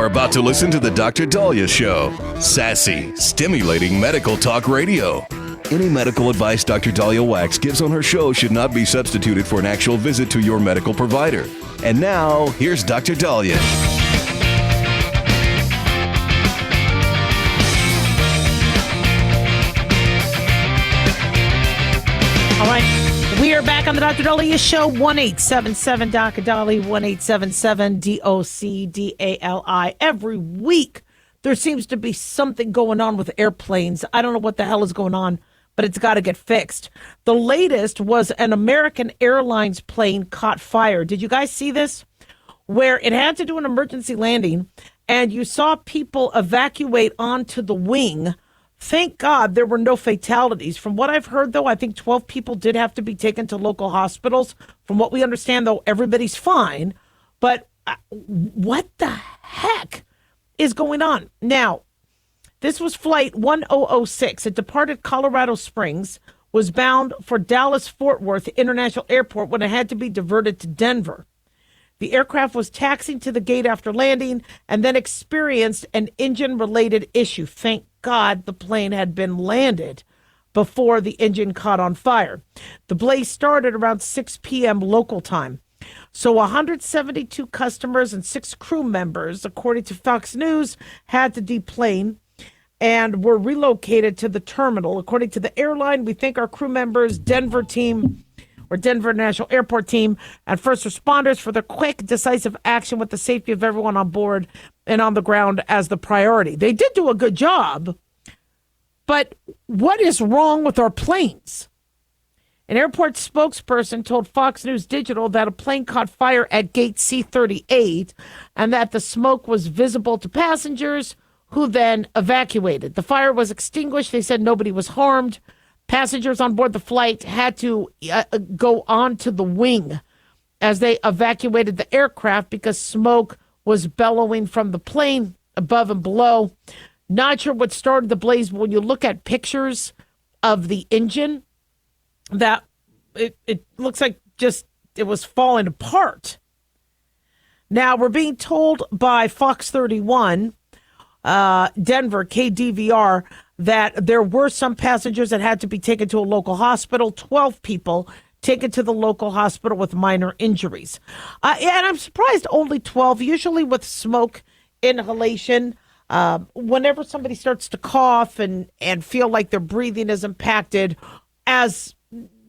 about to listen to the Dr. Daliah Show. Sassy, stimulating medical talk radio. Any medical advice Dr. Daliah Wax gives on her show should not be substituted for an actual visit to your medical provider. And now, here's Dr. Daliah. All right. We are back on the Dr. Daliah Show, 1-877 Dr. Dali, 1-877 DOCDALI. Every week, there seems to be something going on with airplanes. I don't know what the hell is going on, but it's got to get fixed. The latest was an American Airlines plane caught fire. Did you guys see this? Where it had to do an emergency landing, and you saw people evacuate onto the wing. Thank God there were no fatalities. From what I've heard, though, I think 12 people did have to be taken to local hospitals. From what we understand, though, everybody's fine. But what the heck is going on? Now, this was Flight 1006. It departed Colorado Springs, was bound for Dallas-Fort Worth International Airport when it had to be diverted to Denver. The aircraft was taxiing to the gate after landing and then experienced an engine-related issue. Thank God the plane had been landed before the engine caught on fire. The blaze started around 6 p.m. local time. So 172 customers and 6 crew members, according to Fox News, had to deplane and were relocated to the terminal. According to the airline, we thank our crew members, Denver National Airport team, and first responders for their quick, decisive action with the safety of everyone on board and on the ground as the priority. They did do a good job, but what is wrong with our planes? An airport spokesperson told Fox News Digital that a plane caught fire at gate C38 and that the smoke was visible to passengers who then evacuated. The fire was extinguished. They said nobody was harmed. Passengers on board the flight had to go onto the wing as they evacuated the aircraft because smoke was bellowing from the plane above and below. Not sure what started the blaze, but when you look at pictures of the engine, that it looks like just it was falling apart. Now, we're being told by Fox 31, Denver, KDVR, that there were some passengers that had to be taken to a local hospital, 12 people taken to the local hospital with minor injuries. And I'm surprised only 12. Usually with smoke inhalation, whenever somebody starts to cough and feel like their breathing is impacted, as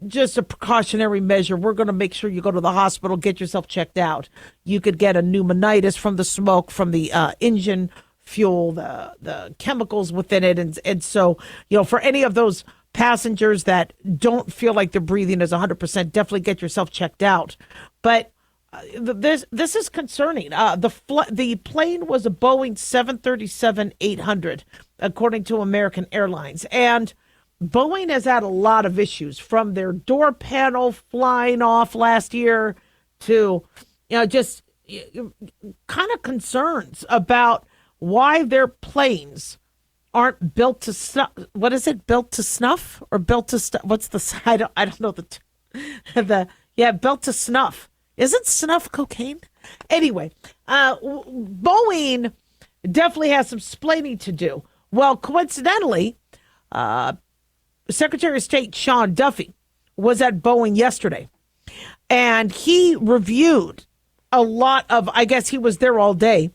just a precautionary measure, we're going to make sure you go to the hospital, get yourself checked out. You could get a pneumonitis from the smoke, from the engine fuel, the chemicals within it. And so, for any of those passengers that don't feel like their breathing is 100%, definitely get yourself checked out. But this is concerning. The plane was a Boeing 737-800, according to American Airlines. And Boeing has had a lot of issues, from their door panel flying off last year to, just kind of concerns about why their planes aren't built to snuff. What is it? Built to snuff or built to stuff? What's the, I don't know built to snuff. Isn't snuff cocaine? Anyway, Boeing definitely has some splaining to do. Well, coincidentally, Secretary of State Sean Duffy was at Boeing yesterday, and he reviewed a lot of, I guess he was there all day,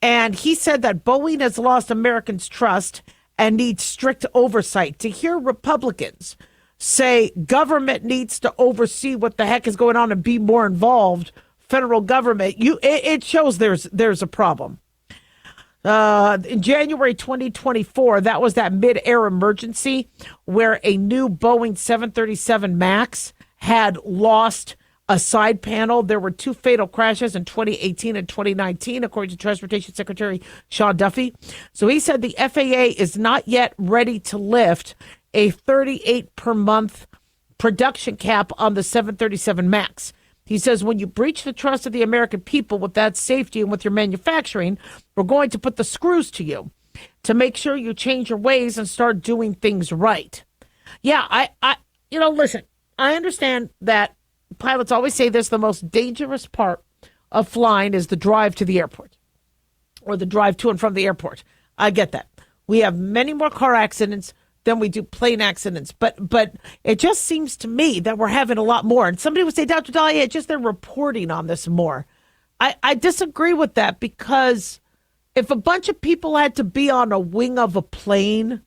and he said that Boeing has lost Americans' trust and needs strict oversight. To hear Republicans say government needs to oversee what the heck is going on and be more involved, federal government, it shows there's a problem. In January 2024, that was that mid-air emergency where a new Boeing 737 MAX had lost a side panel. There were 2 fatal crashes in 2018 and 2019, according to Transportation Secretary Sean Duffy. So he said the FAA is not yet ready to lift a 38 per month production cap on the 737 MAX. He says, when you breach the trust of the American people with that safety and with your manufacturing, we're going to put the screws to you to make sure you change your ways and start doing things right. Yeah, I listen, I understand that pilots always say this, the most dangerous part of flying is the drive to the airport. or the drive to and from the airport. I get that. We have many more car accidents than we do plane accidents. But it just seems to me that we're having a lot more. And somebody would say, Dr. Daliah, just they're reporting on this more. I disagree with that, because if a bunch of people had to be on a wing of a plane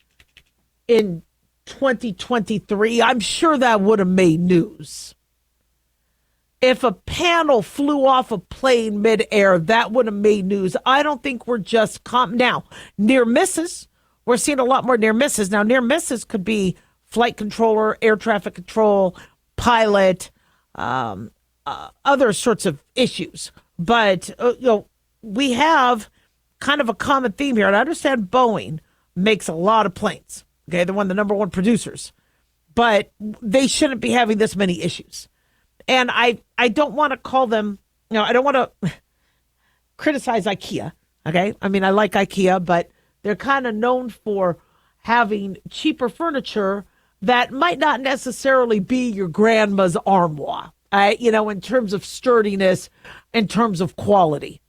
in 2023, I'm sure that would have made news. If a panel flew off a plane midair, that would have made news. I don't think we're just now near misses. We're seeing a lot more near misses. Now, near misses could be flight controller, air traffic control, pilot, other sorts of issues. But, we have kind of a common theme here. And I understand Boeing makes a lot of planes. Okay, they're one of the number one producers. But they shouldn't be having this many issues. And I don't want to call them, I don't want to criticize IKEA. Okay, I mean, I like IKEA, but they're kind of known for having cheaper furniture that might not necessarily be your grandma's armoire, in terms of sturdiness, in terms of quality.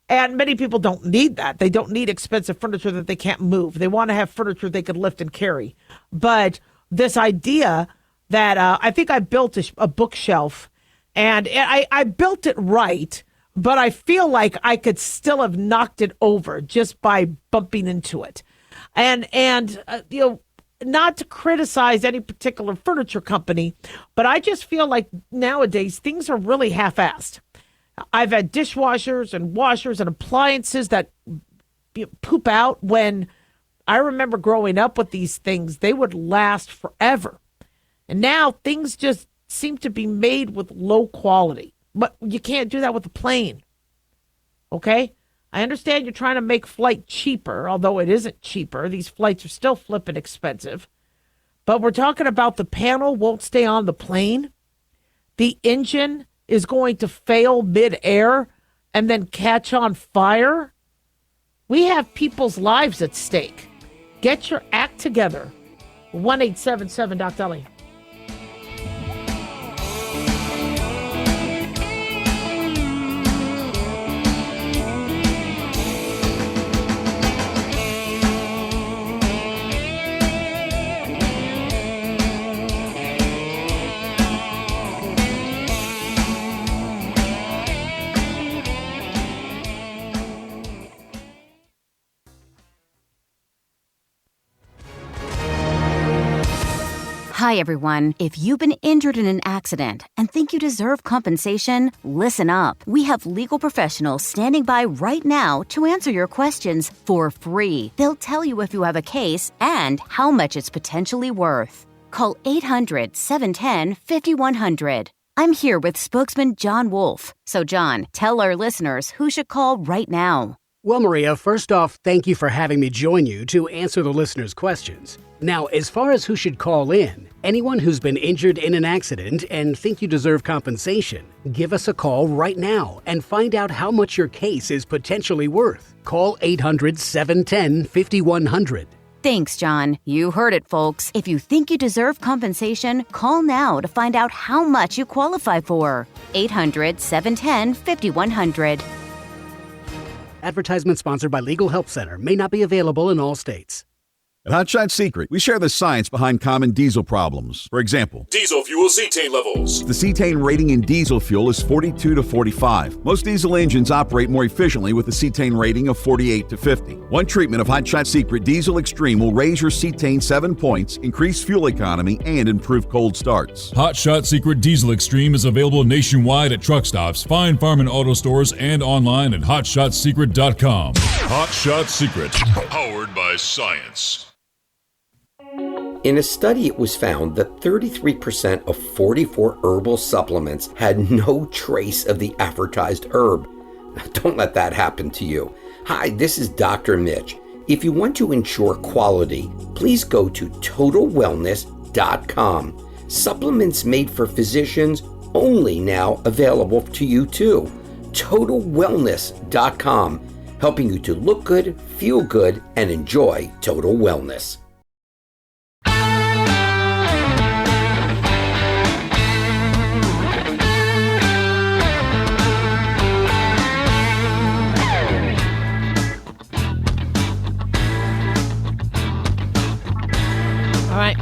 And many people don't need that. They don't need expensive furniture that they can't move. They want to have furniture they could lift and carry. But this idea that I think I built a bookshelf, and I built it right, but I feel like I could still have knocked it over just by bumping into it. And not to criticize any particular furniture company, but I just feel like nowadays things are really half-assed. I've had dishwashers and washers and appliances that poop out. When I remember growing up with these things, they would last forever. And now things just seem to be made with low quality. But you can't do that with a plane. Okay? I understand you're trying to make flight cheaper, although it isn't cheaper. These flights are still flipping expensive. But we're talking about the panel won't stay on the plane. The engine is going to fail midair and then catch on fire. We have people's lives at stake. Get your act together. 1-877 Dr. Daliah. Hi, everyone. If you've been injured in an accident and think you deserve compensation, listen up. We have legal professionals standing by right now to answer your questions for free. They'll tell you if you have a case and how much it's potentially worth. Call 800-710-5100. I'm here with spokesman John Wolf. So, John, tell our listeners who should call right now. Well, Maria, first off, thank you for having me join you to answer the listeners' questions. Now, as far as who should call in, anyone who's been injured in an accident and think you deserve compensation, give us a call right now and find out how much your case is potentially worth. Call 800-710-5100. Thanks, John. You heard it, folks. If you think you deserve compensation, call now to find out how much you qualify for. 800-710-5100. Advertisement sponsored by Legal Help Center. May not be available in all states. At Hot Shot Secret, we share the science behind common diesel problems. For example, diesel fuel cetane levels. The cetane rating in diesel fuel is 42 to 45. Most diesel engines operate more efficiently with a cetane rating of 48 to 50. One treatment of Hot Shot Secret Diesel Extreme will raise your cetane 7 points, increase fuel economy, and improve cold starts. Hot Shot Secret Diesel Extreme is available nationwide at truck stops, fine farm and auto stores, and online at hotshotsecret.com. Hot Shot Secret, powered by science. In a study, it was found that 33% of 44 herbal supplements had no trace of the advertised herb. Now, don't let that happen to you. Hi, this is Dr. Mitch. If you want to ensure quality, please go to TotalWellness.com. Supplements made for physicians, only now available to you too. TotalWellness.com, helping you to look good, feel good, and enjoy total wellness. All right.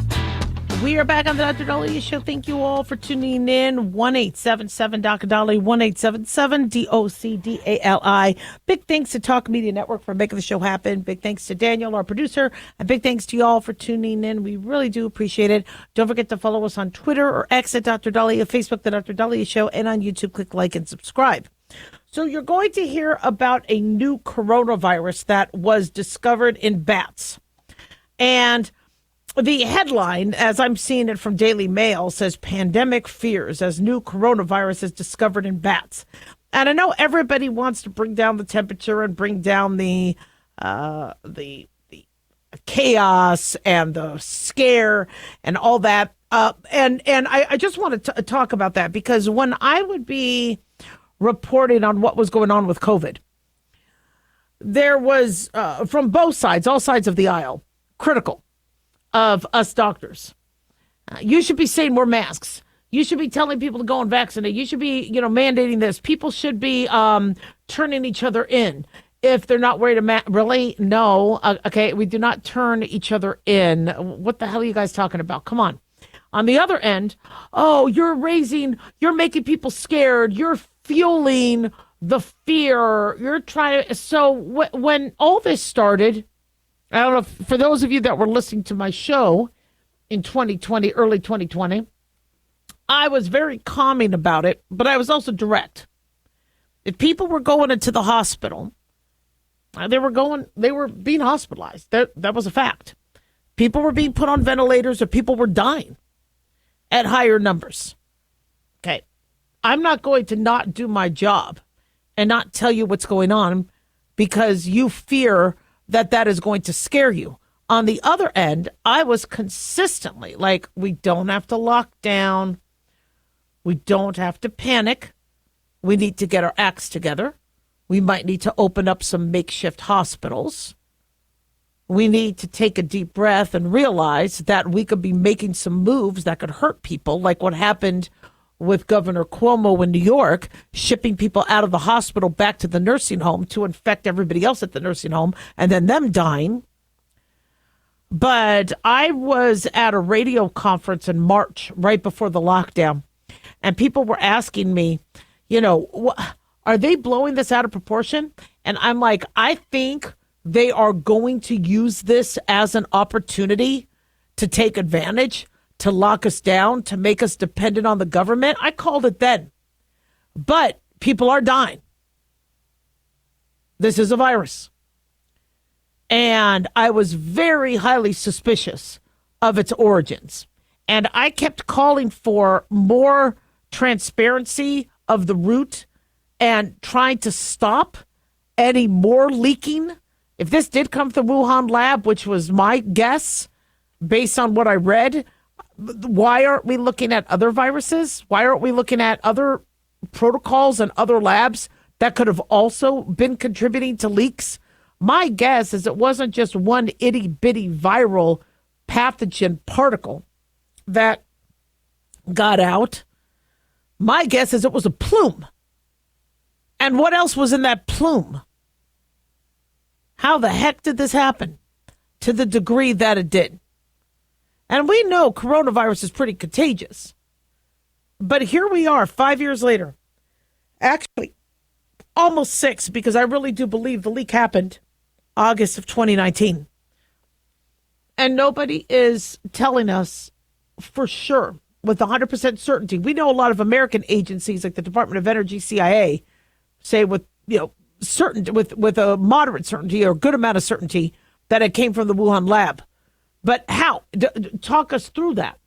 We are back on the Dr. Daliah Show. Thank you all for tuning in. 1-877-Dr. 1-877-DOCDALI. Big thanks to Talk Media Network for making the show happen. Big thanks to Daniel, our producer. And big thanks to you all for tuning in. We really do appreciate it. Don't forget to follow us on Twitter or X at Dr. Daliah, Facebook, The Dr. Daliah Show, and on YouTube, click like and subscribe. So you're going to hear about a new coronavirus that was discovered in bats. And the headline, as I'm seeing it from Daily Mail, says pandemic fears as new coronavirus is discovered in bats. And I know everybody wants to bring down the temperature and bring down the chaos and the scare and all that. And I just want to talk about that because when I would be reporting on what was going on with COVID, there was from both sides, all sides of the aisle, critical of us doctors. You should be saying more masks. You should be telling people to go and vaccinate. You should be, mandating this. People should be turning each other in if they're not worried about. Really? No. Okay, we do not turn each other in. What the hell are you guys talking about? Come on. On the other end, you're making people scared. You're fueling the fear. You're trying to. So when all this started, I don't know, for those of you that were listening to my show in 2020, early 2020, I was very calming about it, but I was also direct. If people were going into the hospital, they were being hospitalized. That was a fact. People were being put on ventilators or people were dying at higher numbers. Okay. I'm not going to not do my job and not tell you what's going on because you fear that is going to scare you. On the other end, I was consistently like, we don't have to lock down. We don't have to panic. We need to get our acts together. We might need to open up some makeshift hospitals. We need to take a deep breath and realize that we could be making some moves that could hurt people, like what happened with Governor Cuomo in New York, shipping people out of the hospital back to the nursing home to infect everybody else at the nursing home and then them dying. But I was at a radio conference in March, right before the lockdown, and people were asking me, are they blowing this out of proportion? And I'm like, I think they are going to use this as an opportunity to take advantage, to lock us down, to make us dependent on the government. I called it then. But people are dying. This is a virus. And I was very highly suspicious of its origins. And I kept calling for more transparency of the root and trying to stop any more leaking. If this did come from the Wuhan lab, which was my guess based on what I read, why aren't we looking at other viruses? Why aren't we looking at other protocols and other labs that could have also been contributing to leaks? My guess is it wasn't just one itty bitty viral pathogen particle that got out. My guess is it was a plume. And what else was in that plume? How the heck did this happen to the degree that it did? And we know coronavirus is pretty contagious. But here we are 5 years later. Actually, almost 6, because I really do believe the leak happened August of 2019. And nobody is telling us for sure, with 100% certainty. We know a lot of American agencies like the Department of Energy, CIA, say with certainty, with a moderate certainty or a good amount of certainty that it came from the Wuhan lab. But how? Talk us through that.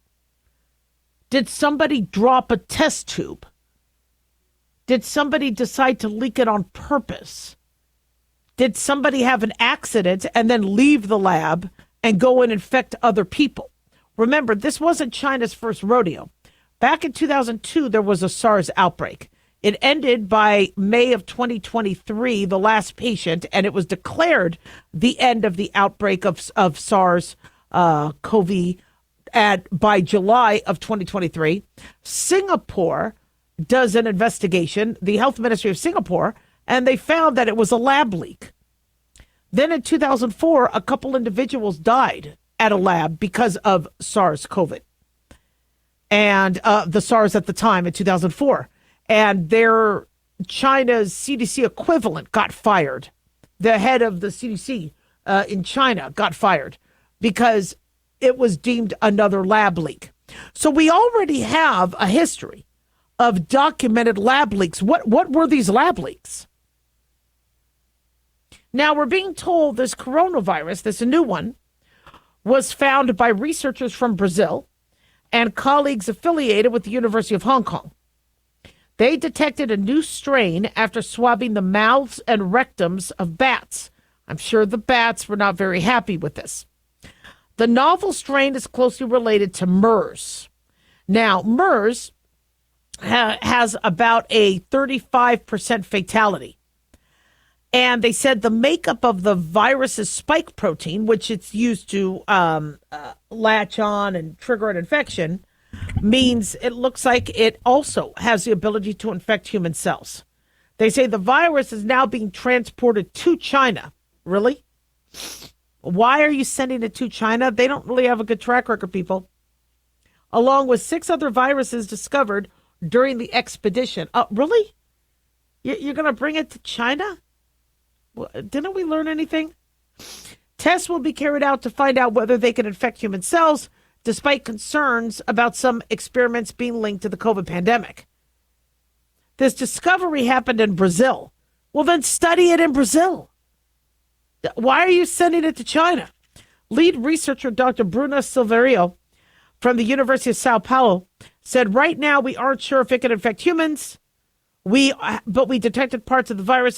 Did somebody drop a test tube? Did somebody decide to leak it on purpose? Did somebody have an accident and then leave the lab and go and infect other people? Remember, this wasn't China's first rodeo. Back in 2002, there was a SARS outbreak. It ended by May of 2023, the last patient, and it was declared the end of the outbreak of SARS CoV by July of 2023. Singapore does an investigation, the Health Ministry of Singapore, and they found that it was a lab leak. Then in 2004, a couple individuals died at a lab because of SARS-CoV and the SARS at the time in 2004. And their China's CDC equivalent got fired. The head of the CDC in China got fired because it was deemed another lab leak. So we already have a history of documented lab leaks. What were these lab leaks? Now we're being told this coronavirus, this new one, was found by researchers from Brazil and colleagues affiliated with the University of Hong Kong. They detected a new strain after swabbing the mouths and rectums of bats. I'm sure the bats were not very happy with this. The novel strain is closely related to MERS. Now, MERS has about a 35% fatality. And they said the makeup of the virus's spike protein, which it's used to latch on and trigger an infection, means it looks like it also has the ability to infect human cells. They say the virus is now being transported to China. Really? Why are you sending it to China? They don't really have a good track record, people. Along with 6 other viruses discovered during the expedition. Really? You're going to bring it to China? Didn't we learn anything? Tests will be carried out to find out whether they can infect human cells, despite concerns about some experiments being linked to the COVID pandemic. This discovery happened in Brazil. Well, then study it in Brazil. Why are you sending it to China? Lead researcher Dr. Bruna Silverio from the University of Sao Paulo said, right now we aren't sure if it can infect humans. But we detected parts of the virus,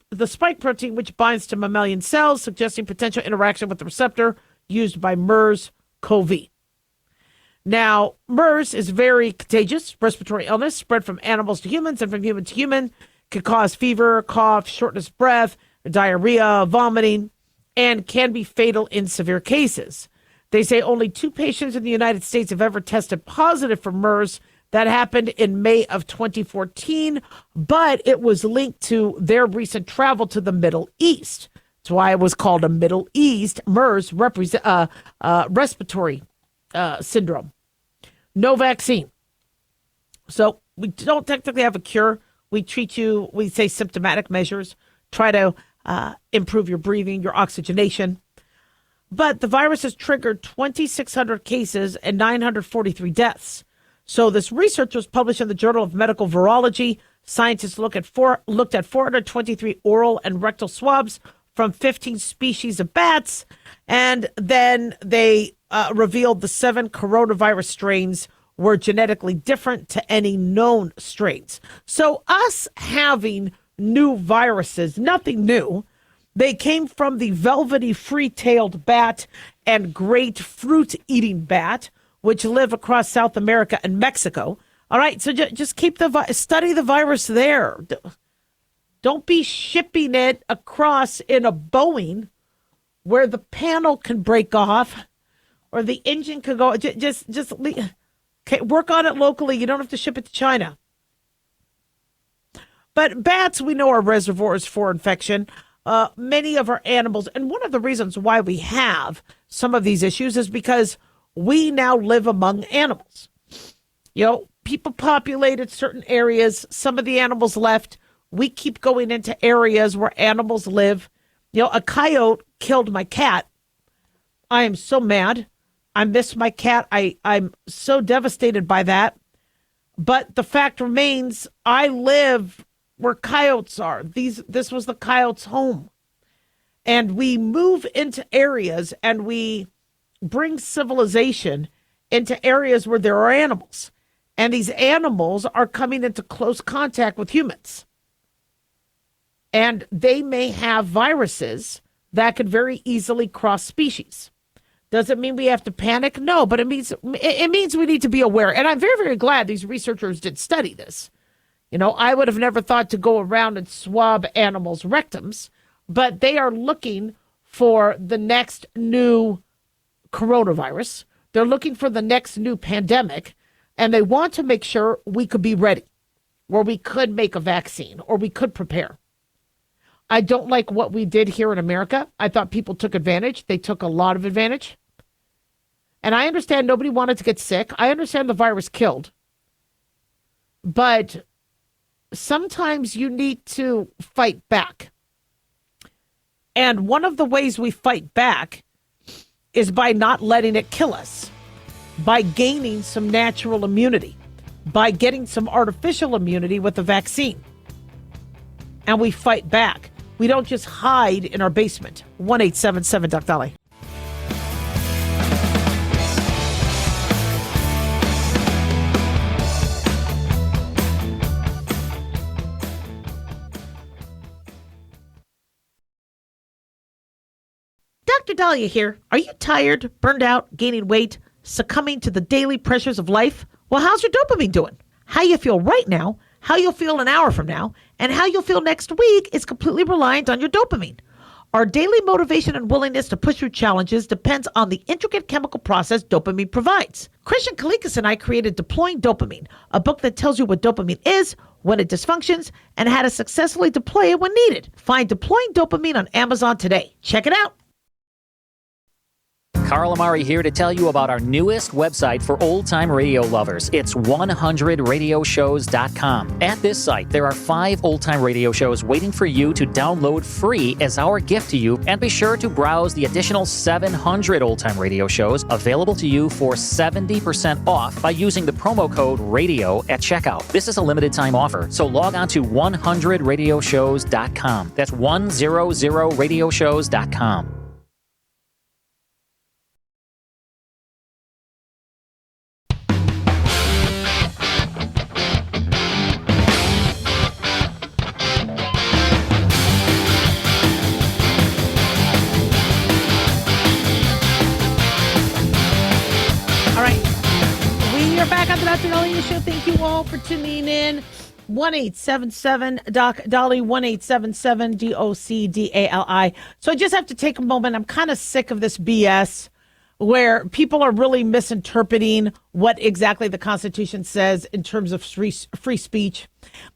the spike protein, which binds to mammalian cells, suggesting potential interaction with the receptor used by MERS-CoV. Now, MERS is very contagious respiratory illness, spread from animals to humans and from human to human, can cause fever, cough, shortness of breath, diarrhea, vomiting, and can be fatal in severe cases. They say only 2 patients in the United States have ever tested positive for MERS. That happened in May of 2014, but it was linked to their recent travel to the Middle East. That's why it was called a Middle East MERS respiratory syndrome. No vaccine. So we don't technically have a cure. We treat you, we say symptomatic measures, try to improve your breathing, your oxygenation. But the virus has triggered 2,600 cases and 943 deaths. So this research was published in the Journal of Medical Virology. Scientists looked at 423 oral and rectal swabs from 15 species of bats, and then they revealed the 7 coronavirus strains were genetically different to any known strains. So us having new viruses, nothing new. They came from the velvety free-tailed bat and great fruit-eating bat, which live across South America and Mexico. All right, so just keep study the virus there. Don't be shipping it across in a Boeing where the panel can break off or the engine could go. Just work on it locally. You don't have to ship it to China. But bats, we know, are reservoirs for infection. Many of our animals, and one of the reasons why we have some of these issues is because we now live among animals. You know, people populated certain areas. Some of the animals left. We keep going into areas where animals live. You know, a coyote killed my cat. I am so mad. I miss my cat. I'm so devastated by that. But the fact remains, I live where coyotes are. This was the coyote's home. And we move into areas and we bring civilization into areas where there are animals. And these animals are coming into close contact with humans. And they may have viruses that could very easily cross species. Does it mean we have to panic? No, but it means we need to be aware. And I'm very, very glad these researchers did study this. You know, I would have never thought to go around and swab animals' rectums, but they are looking for the next new coronavirus. They're looking for the next new pandemic, and they want to make sure we could be ready, or we could make a vaccine, or we could prepare. I don't like what we did here in America. I thought people took advantage. They took a lot of advantage. And I understand nobody wanted to get sick. I understand the virus killed. But sometimes you need to fight back. And one of the ways we fight back is by not letting it kill us, by gaining some natural immunity, by getting some artificial immunity with the vaccine. And we fight back. We don't just hide in our basement. 1-877 Doc Daliah. Dr. Daliah here. Are you tired, burned out, gaining weight, succumbing to the daily pressures of life? Well, how's your dopamine doing? How you feel right now, how you'll feel an hour from now, and how you'll feel next week is completely reliant on your dopamine. Our daily motivation and willingness to push through challenges depends on the intricate chemical process dopamine provides. Christian Kalikas and I created Deploying Dopamine, a book that tells you what dopamine is, when it dysfunctions, and how to successfully deploy it when needed. Find Deploying Dopamine on Amazon today. Check it out. Carl Amari here to tell you about our newest website for old-time radio lovers. It's 100radioshows.com. At this site, there are 5 old-time radio shows waiting for you to download free as our gift to you, and be sure to browse the additional 700 old-time radio shows available to you for 70% off by using the promo code RADIO at checkout. This is a limited-time offer, so log on to 100radioshows.com. That's 100radioshows.com. Dr. Daliah Show. Thank you all for tuning in. 1-877-DOC-DALI, 1-877-DOC-DALI. So I just have to take a moment. I'm kind of sick of this BS where people are really misinterpreting what exactly the Constitution says in terms of free speech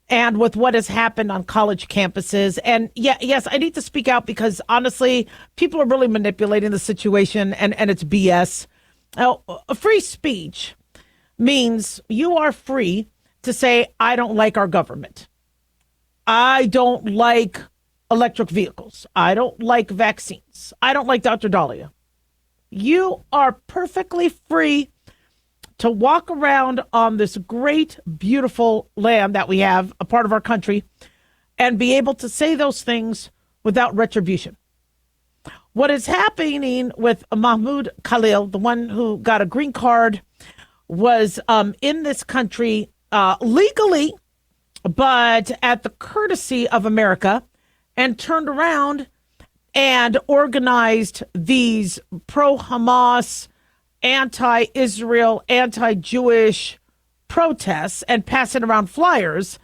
and with what has happened on college campuses. And yes, I need to speak out because honestly, people are really manipulating the situation and it's BS. Now, free speech means you are free to say, I don't like our government. I don't like electric vehicles. I don't like vaccines. I don't like Dr. Daliah. You are perfectly free to walk around on this great, beautiful land that we have, a part of our country, and be able to say those things without retribution. What is happening with Mahmoud Khalil, the one who got a green card, was in this country legally, but at the courtesy of America, and turned around and organized these pro-Hamas, anti-Israel, anti-Jewish protests and passing around flyers.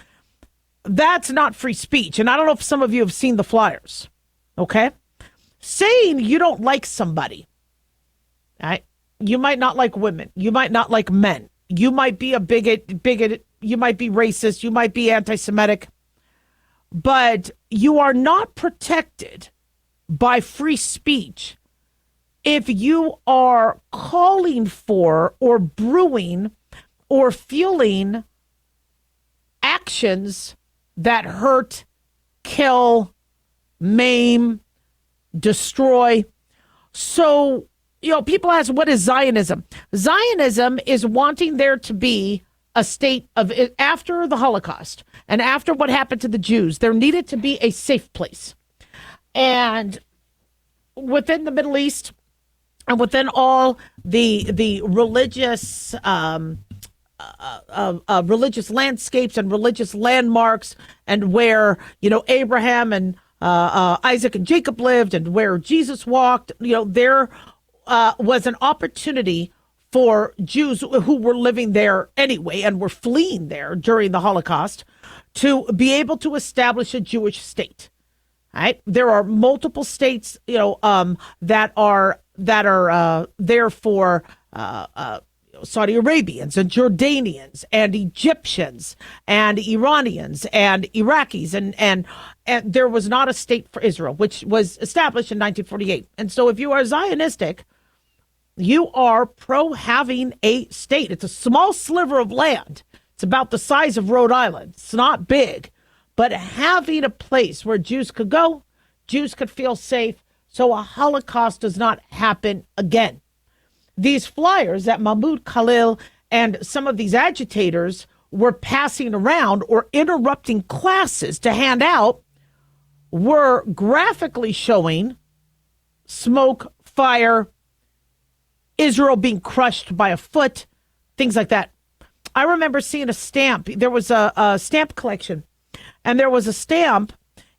That's not free speech. And I don't know if some of you have seen the flyers, okay? Saying you don't like somebody, right? You might not like women. You might not like men. You might be a bigot. You might be racist. You might be anti-Semitic. But you are not protected by free speech if you are calling for or brewing or fueling actions that hurt, kill, maim, destroy. So, people ask, what is Zionism? Zionism is wanting there to be a state of, after the Holocaust and after what happened to the Jews, there needed to be a safe place. And within the Middle East and within all the religious religious landscapes and religious landmarks, and where Abraham and Isaac and Jacob lived, and where Jesus walked, there was an opportunity for Jews who were living there anyway and were fleeing there during the Holocaust to be able to establish a Jewish state. Right? There are multiple states, that are there for Saudi Arabians and Jordanians and Egyptians and Iranians and Iraqis, and there was not a state for Israel, which was established in 1948. And so if you are Zionistic, you are pro having a state. It's a small sliver of land. It's about the size of Rhode Island. It's not big, but having a place where Jews could go, Jews could feel safe, so a Holocaust does not happen again. These flyers that Mahmoud Khalil and some of these agitators were passing around or interrupting classes to hand out were graphically showing smoke, fire, Israel being crushed by a foot, things like that. I remember seeing a stamp. There was a stamp collection, and there was a stamp.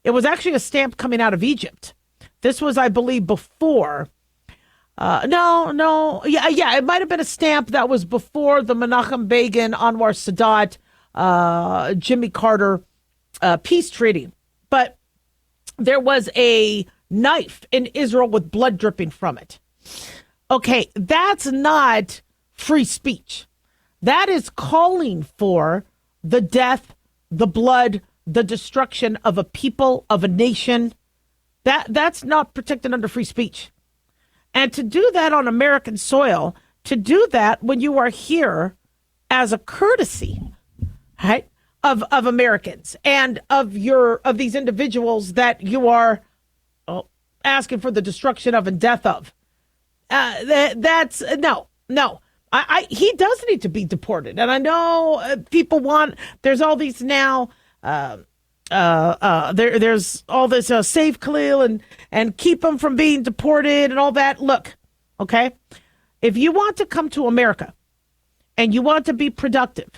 It was actually a stamp coming out of Egypt. This was, I believe, before. It might have been a stamp that was before the Menachem Begin, Anwar Sadat, Jimmy Carter peace treaty. But there was a knife in Israel with blood dripping from it. Okay, that's not free speech. That is calling for the death, the blood, the destruction of a people, of a nation. That's not protected under free speech. And to do that on American soil, to do that when you are here as a courtesy, right, of Americans and of these individuals that you are asking for the destruction of and death of, that's no. He does need to be deported. And I know people there's all these now, there's all this save Khalil and keep him from being deported and all that. Look, okay, if you want to come to America and you want to be productive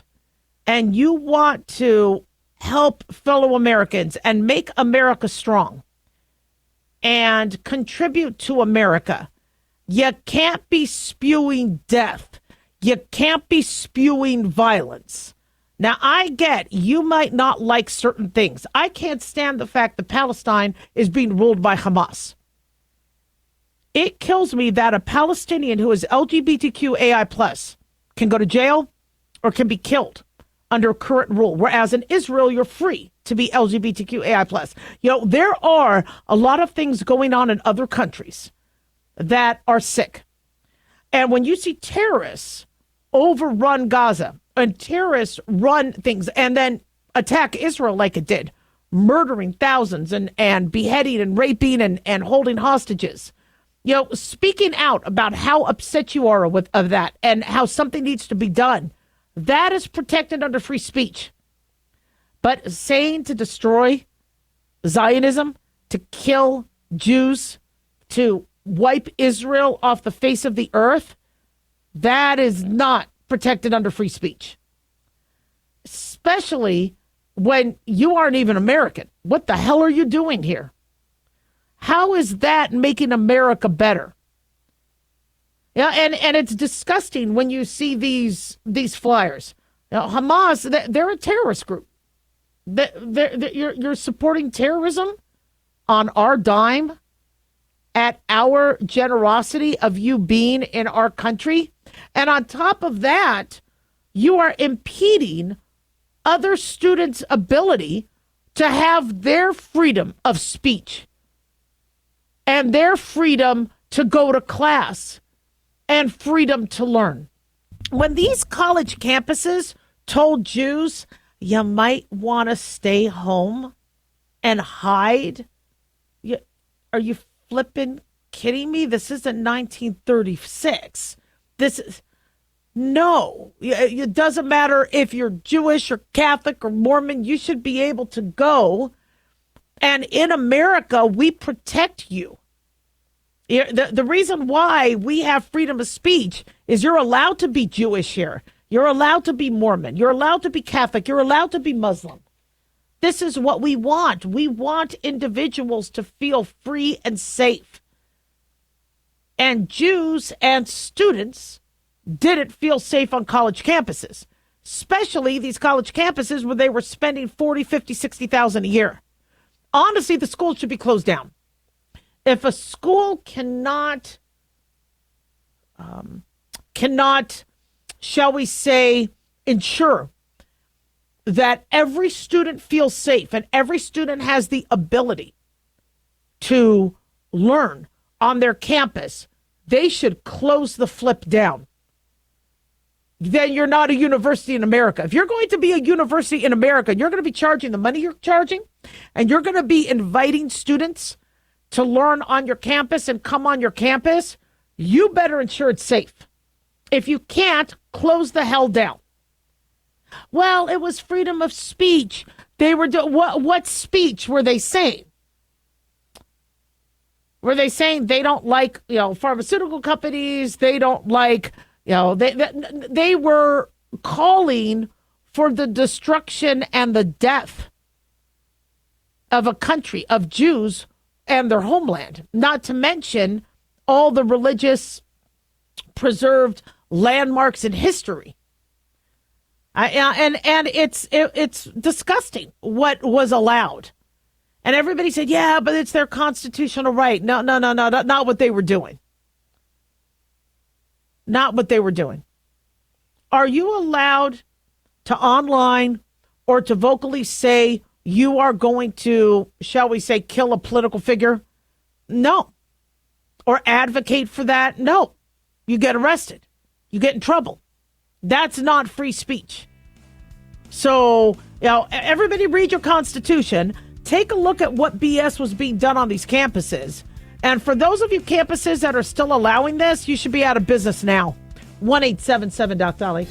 and you want to help fellow Americans and make America strong and contribute to America, you can't be spewing death. You can't be spewing violence. Now, I get you might not like certain things. I can't stand the fact that Palestine is being ruled by Hamas. It kills me that a Palestinian who is LGBTQAI+ can go to jail or can be killed under current rule, whereas in Israel, you're free to be LGBTQAI+. There are a lot of things going on in other countries that are sick. And when you see terrorists overrun Gaza and terrorists run things and then attack Israel like it did, murdering thousands and beheading and raping and holding hostages, speaking out about how upset you are of that and how something needs to be done, that is protected under free speech. But saying to destroy Zionism, to kill Jews, to wipe Israel off the face of the earth, that is not protected under free speech. Especially when you aren't even American. What the hell are you doing here? How is that making America better? Yeah, and it's disgusting when you see these flyers. Hamas, they're a terrorist group. You're supporting terrorism on our dime, at our generosity of you being in our country. And on top of that, you are impeding other students' ability to have their freedom of speech and their freedom to go to class and freedom to learn. When these college campuses told Jews, you might want to stay home and hide, are you flipping kidding me? This isn't 1936. This is no. It doesn't matter if you're Jewish or Catholic or Mormon. You should be able to go. And in America, we protect you. The reason why we have freedom of speech is you're allowed to be Jewish here. You're allowed to be Mormon. You're allowed to be Catholic. You're allowed to be Muslim. This is what we want. We want individuals to feel free and safe. And Jews and students didn't feel safe on college campuses, especially these college campuses where they were spending $40,000, $50,000, $60,000 a year. Honestly, the school should be closed down. If a school cannot, shall we say, ensure that every student feels safe and every student has the ability to learn on their campus, they should close the flip down. Then you're not a university in America. If you're going to be a university in America, you're going to be charging the money you're charging, and you're going to be inviting students to learn on your campus and come on your campus, you better ensure it's safe. If you can't, close the hell down. Well, it was freedom of speech. They were what speech were they saying? Were they saying they don't like, pharmaceutical companies? They don't like, they were calling for the destruction and the death of a country, of Jews and their homeland, not to mention all the religious preserved landmarks in history. And it's disgusting what was allowed. And everybody said, yeah, but it's their constitutional right. No, not what they were doing. Not what they were doing. Are you allowed to online or to vocally say you are going to, shall we say, kill a political figure? No. Or advocate for that? No. You get arrested. You get in trouble. That's not free speech. So, everybody read your Constitution. Take a look at what BS was being done on these campuses. And for those of you campuses that are still allowing this, you should be out of business now. 1-877-Doc-Dolly.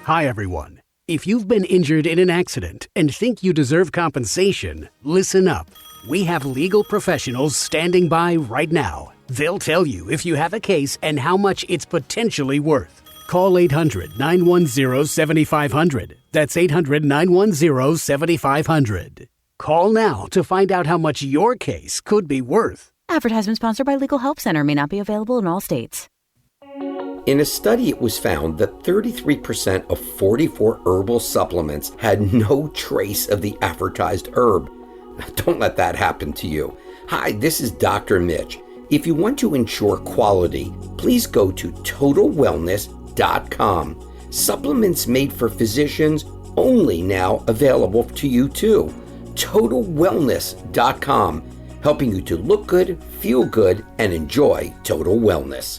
Hi, everyone. If you've been injured in an accident and think you deserve compensation, listen up. We have legal professionals standing by right now. They'll tell you if you have a case and how much it's potentially worth. Call 800-910-7500. That's 800-910-7500. Call now to find out how much your case could be worth. Advertisement sponsored by Legal Help Center. May not be available in all states. In a study, it was found that 33% of 44 herbal supplements had no trace of the advertised herb. Don't let that happen to you. Hi, this is Dr. Mitch. If you want to ensure quality, please go to totalwellness.com. Supplements made for physicians only now available to you too. Totalwellness.com, helping you to look good, feel good, and enjoy total wellness.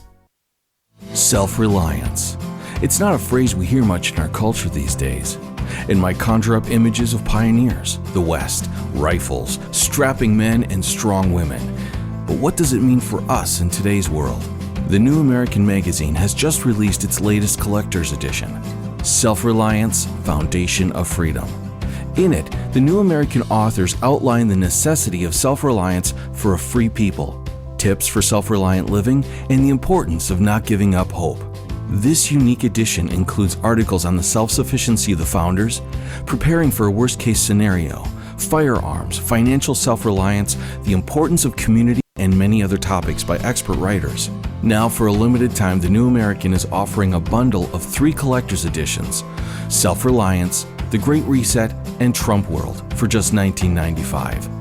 Self-reliance. It's not a phrase we hear much in our culture these days. It might conjure up images of pioneers, the West, rifles, strapping men, and strong women. But what does it mean for us in today's world? The New American Magazine has just released its latest collector's edition, Self-Reliance, Foundation of Freedom. In it, the New American authors outline the necessity of self-reliance for a free people, tips for self-reliant living, and the importance of not giving up hope. This unique edition includes articles on the self-sufficiency of the founders, preparing for a worst-case scenario, firearms, financial self-reliance, the importance of community, and many other topics by expert writers. Now, for a limited time, the New American is offering a bundle of 3 collector's editions, Self-Reliance, The Great Reset, and Trump World, for just $19.95.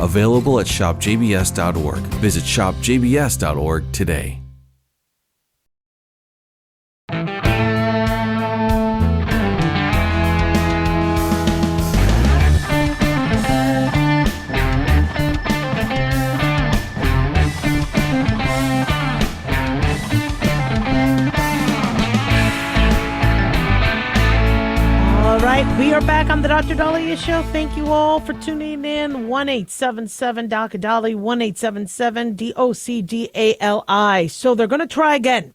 Available at shopjbs.org. Visit shopjbs.org today. We are back on the Dr. Daliah Show. Thank you all for tuning in. 1-877-Doc-Dolly, 1-877-DOCDALI. So they're going to try again.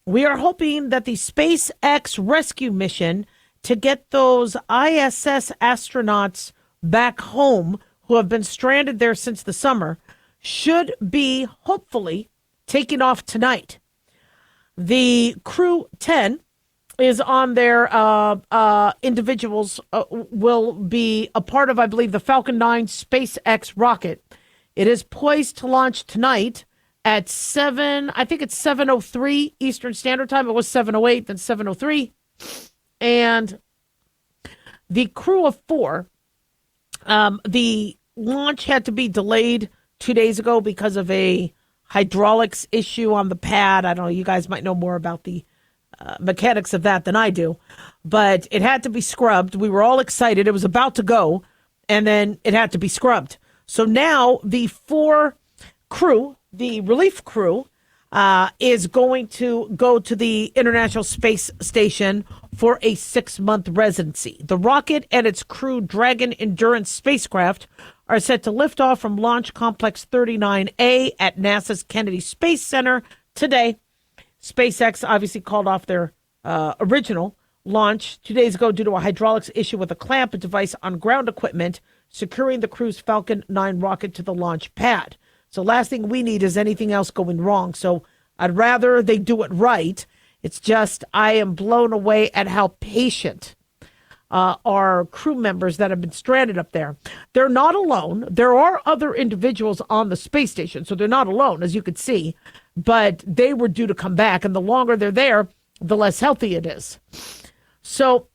We are hoping that the SpaceX rescue mission to get those ISS astronauts back home who have been stranded there since the summer should be hopefully taking off tonight. The Crew 10 is on their individuals will be a part of, I believe, the Falcon 9 SpaceX rocket. It is poised to launch tonight at 7:03 Eastern Standard Time. It was 7:08, then 7:03. And the crew of 4, the launch had to be delayed 2 days ago because of a hydraulics issue on the pad. I don't know. You guys might know more about the mechanics of that than I do, but it had to be scrubbed. We were all excited. It was about to go, and then it had to be scrubbed. So now the relief crew, is going to go to the International Space Station for a 6-month residency. The rocket and its Crew Dragon Endurance spacecraft are set to lift off from Launch Complex 39A at NASA's Kennedy Space Center today. SpaceX obviously called off their original launch 2 days ago due to a hydraulics issue with a clamp device on ground equipment securing the crew's Falcon 9 rocket to the launch pad. So last thing we need is anything else going wrong. So I'd rather they do it right. It's just I am blown away at how patient are crew members that have been stranded up there. They're not alone. There are other individuals on the space station, so they're not alone, as you could see. But they were due to come back, and the longer they're there, the less healthy it is. So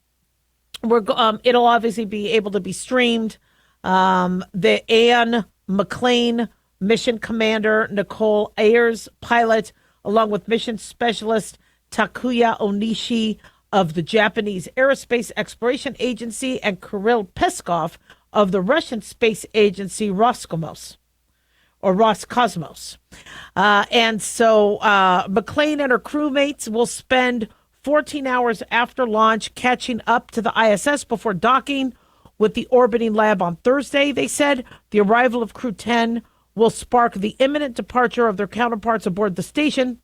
it'll obviously be able to be streamed. The Anne McLean mission commander, Nicole Ayers, pilot, along with mission specialist Takuya Onishi of the Japanese Aerospace Exploration Agency, and Kirill Peskov of the Russian space agency Roscosmos. And so McLean and her crewmates will spend 14 hours after launch catching up to the ISS before docking with the orbiting lab on Thursday. They said the arrival of Crew 10 will spark the imminent departure of their counterparts aboard the station.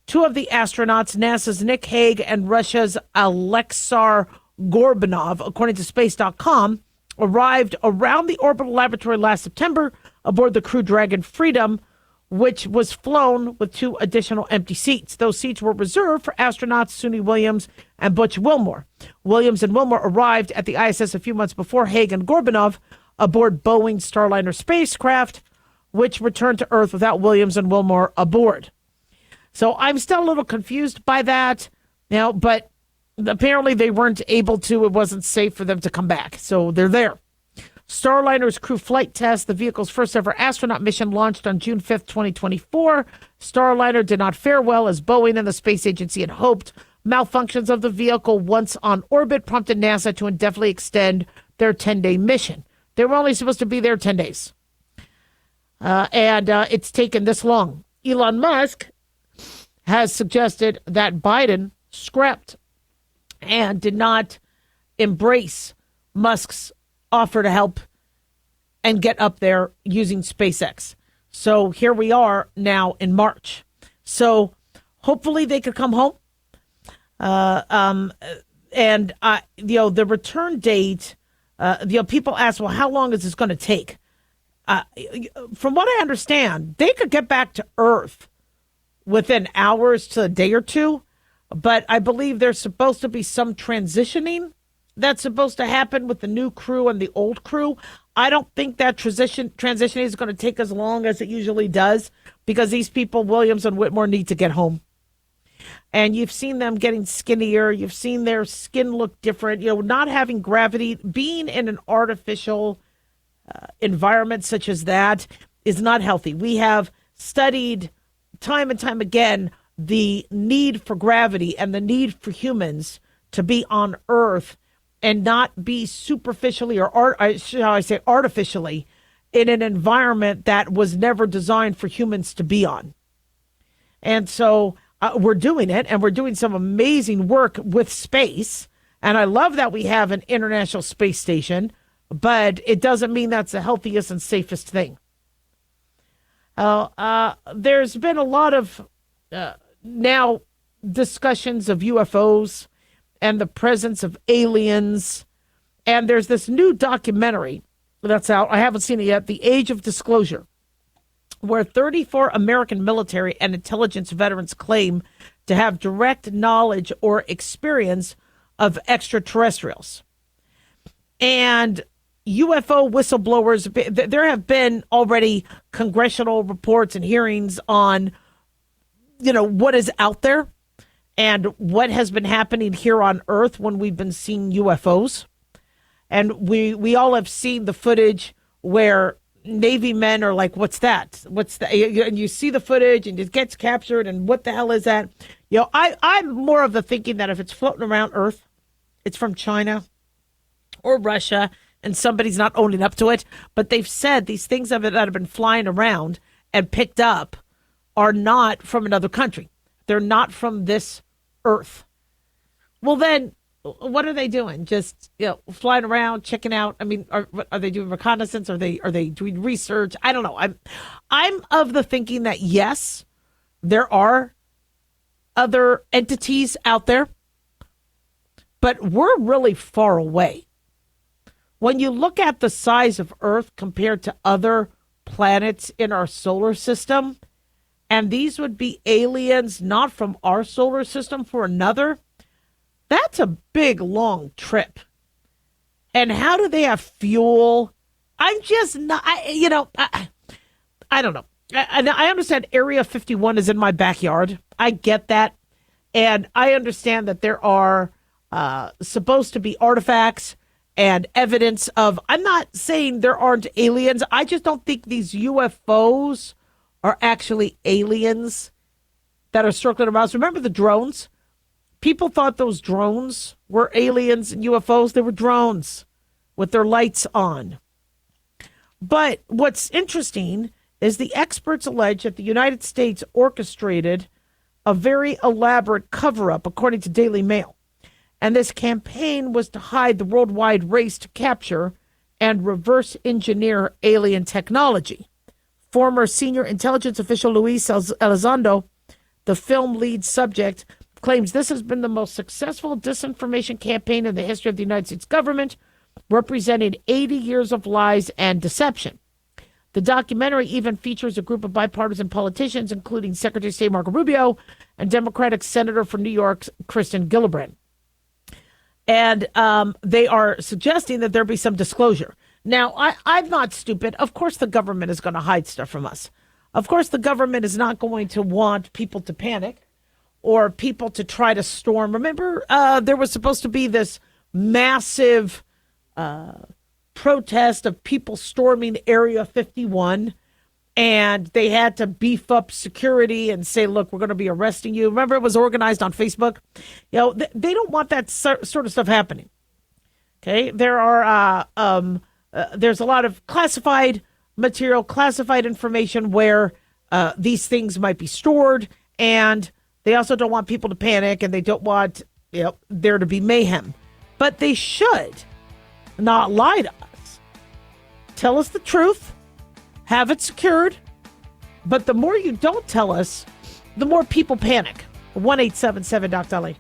Two of the astronauts, NASA's Nick Hague and Russia's Alexei Gorbanov, according to Space.com, arrived around the orbital laboratory last September aboard the Crew Dragon Freedom, which was flown with 2 additional empty seats. Those seats were reserved for astronauts Suni Williams and Butch Wilmore. Williams and Wilmore arrived at the ISS a few months before Hague and Gorbanov aboard Boeing's Starliner spacecraft, which returned to Earth without Williams and Wilmore aboard. So I'm still a little confused by that now, but apparently they weren't able to. It wasn't safe for them to come back. So they're there. Starliner's crew flight test, the vehicle's first ever astronaut mission, launched on June 5th, 2024. Starliner did not fare well as Boeing and the space agency had hoped. Malfunctions of the vehicle once on orbit prompted NASA to indefinitely extend their 10-day mission. They were only supposed to be there 10 days. And it's taken this long. Elon Musk has suggested that Biden scrapped and did not embrace Musk's offer to help and get up there using SpaceX. So here we are now in March. So hopefully they could come home. The return date, people ask, well, how long is this going to take? From what I understand, they could get back to Earth within hours to a day or two, but I believe there's supposed to be some transitioning that's supposed to happen with the new crew and the old crew. I don't think that transition is going to take as long as it usually does, because these people, Williams and Whitmore, need to get home. And you've seen them getting skinnier. You've seen their skin look different. Not having gravity, being in an artificial environment such as that is not healthy. We have studied time and time again the need for gravity and the need for humans to be on Earth and not be superficially artificially in an environment that was never designed for humans to be on. And so we're doing it, and we're doing some amazing work with space. And I love that we have an International Space Station, but it doesn't mean that's the healthiest and safest thing. There's been a lot of now discussions of UFOs and the presence of aliens. And there's this new documentary that's out. I haven't seen it yet. The Age of Disclosure, where 34 American military and intelligence veterans claim to have direct knowledge or experience of extraterrestrials. And UFO whistleblowers, there have been already congressional reports and hearings on, what is out there and what has been happening here on Earth when we've been seeing UFOs. And we all have seen the footage where Navy men are like, what's that? What's that? And you see the footage and it gets captured, and what the hell is that? I'm more of the thinking that if it's floating around Earth, it's from China or Russia, and somebody's not owning up to it. But they've said these things that have been flying around and picked up are not from another country. They're not from this Earth. Well, then, what are they doing? Just flying around, checking out? I mean, are they doing reconnaissance? Are they doing research? I don't know. I'm of the thinking that yes, there are other entities out there, but we're really far away. When you look at the size of Earth compared to other planets in our solar system, and these would be aliens not from our solar system for another, that's a big, long trip. And how do they have fuel? I'm just not, I don't know. I understand Area 51 is in my backyard. I get that. And I understand that there are supposed to be artifacts and evidence of, I'm not saying there aren't aliens. I just don't think these UFOs are actually aliens that are circling around. So remember the drones? People thought those drones were aliens and UFOs. They were drones with their lights on. But what's interesting is the experts allege that the United States orchestrated a very elaborate cover-up, according to Daily Mail. And this campaign was to hide the worldwide race to capture and reverse engineer alien technology. Former senior intelligence official Luis Elizondo, the film lead subject, claims this has been the most successful disinformation campaign in the history of the United States government, representing 80 years of lies and deception. The documentary even features a group of bipartisan politicians, including Secretary of State Marco Rubio and Democratic Senator for New York's Kristen Gillibrand. And they are suggesting that there be some disclosure. Now, I'm not stupid. Of course the government is going to hide stuff from us. Of course the government is not going to want people to panic or people to try to storm. Remember, there was supposed to be this massive protest of people storming Area 51, and they had to beef up security and say, look, we're going to be arresting you. Remember, it was organized on Facebook. They don't want that sort of stuff happening. Okay, there are there's a lot of classified material, classified information where these things might be stored, and they also don't want people to panic, and they don't want there to be mayhem. But they should not lie to us. Tell us the truth. Have it secured. But the more you don't tell us, the more people panic. 1-877-DOC-DALI.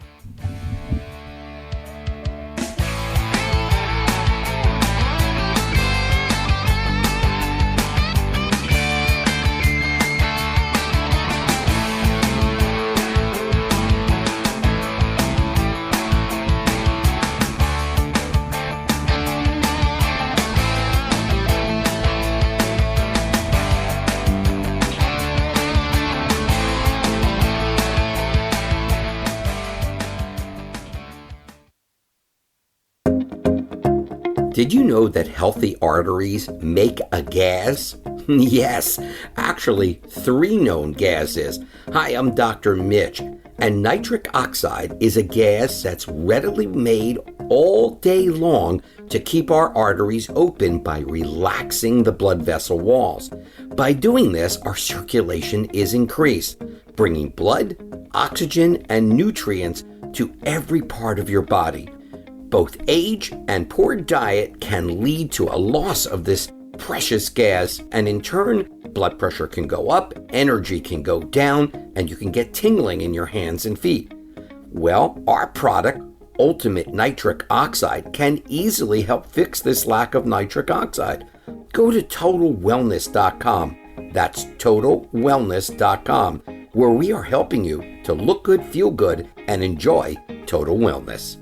Did you know that healthy arteries make a gas? Yes, actually 3 known gases. Hi, I'm Dr. Mitch, and nitric oxide is a gas that's readily made all day long to keep our arteries open by relaxing the blood vessel walls. By doing this, our circulation is increased, bringing blood, oxygen, and nutrients to every part of your body. Both age and poor diet can lead to a loss of this precious gas, and in turn, blood pressure can go up, energy can go down, and you can get tingling in your hands and feet. Well, our product, Ultimate Nitric Oxide, can easily help fix this lack of nitric oxide. Go to TotalWellness.com. That's TotalWellness.com, where we are helping you to look good, feel good, and enjoy total wellness.